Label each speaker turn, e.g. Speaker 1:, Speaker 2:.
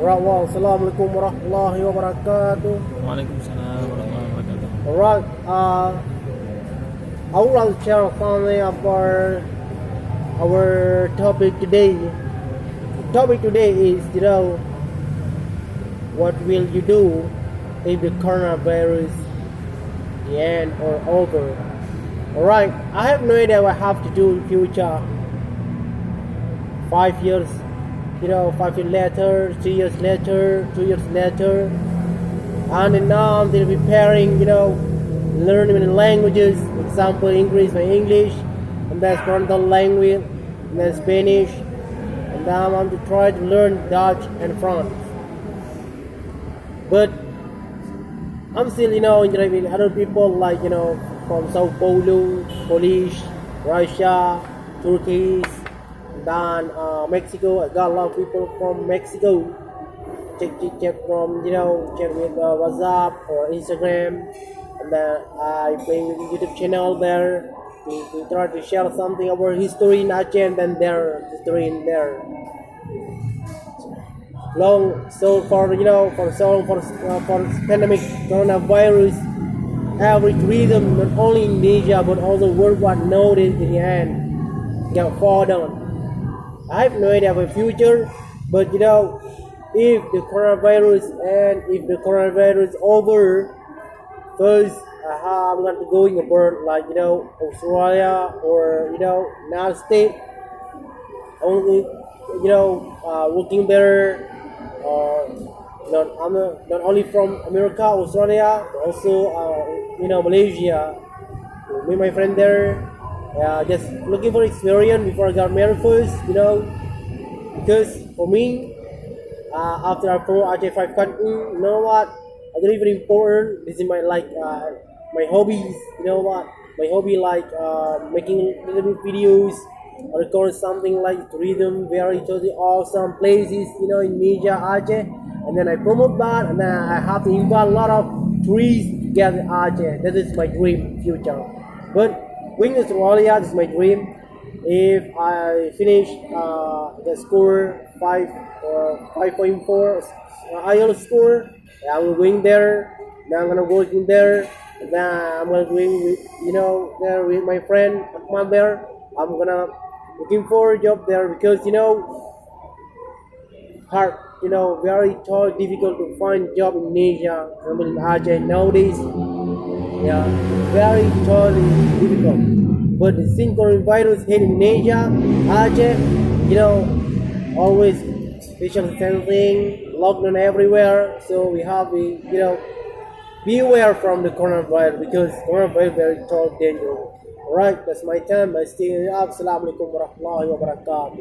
Speaker 1: Alright, well, Assalamualaikum warahmatullahi wabarakatuh.
Speaker 2: Waalaikumsalam warahmatullahi wabarakatuh.
Speaker 1: Alright, I would like to share something about our topic today. The topic today is, what will you do if the coronavirus the end or over? Alright, I have no idea what I have to do in future. 5 years, 5 years later, 3 years later, 2 years later, and then now I'm still preparing, learning many languages. Example, English, my English, and then Spanish language, and then Spanish, and now I'm to try to learn Dutch and French. But I'm still, interacting with other people like, from Sao Paulo, Polish, Russia, Turkey, dan Mexico. I got a lot of people from Mexico. Check from, check with WhatsApp or Instagram. And then I play with the YouTube channel there. We try to share something about history in Aceh and then their history in there. So for pandemic coronavirus, every tourism not only in Indonesia but also worldwide noticed in the end got fall down. I have no idea of the future, but if the coronavirus over, first I'm going to going abroad like Australia or United States, only working there. Not only from America, Australia, but also Malaysia. Meet my friend there. Just looking for experience before I got married first, because for me, after I follow Aceh 5 country, you know what? I think very important. This is my my hobbies. You know what? My hobby like making little bit videos, or record something like tourism, very awesome places, in Indonesia, Aceh, and then I promote that, and then I have to invite a lot of tourists to get Aceh. That is my dream future. But going to Australia, this is my dream. If I finish the score 5.4 IELTS score, I'm going there. Then I'm gonna work in there. And then I'm gonna going there with my friend Ahmad there. I'm gonna looking for a job there because hard, very difficult to find job in Indonesia. I mean Aceh nowadays, very difficult. But the coronavirus hit in Indonesia, Aceh, always social distancing, lockdown everywhere. So we have to, be aware from the coronavirus because coronavirus very dangerous. Alright, that's my time. I stay up. Assalamualaikum warahmatullahi wabarakatuh.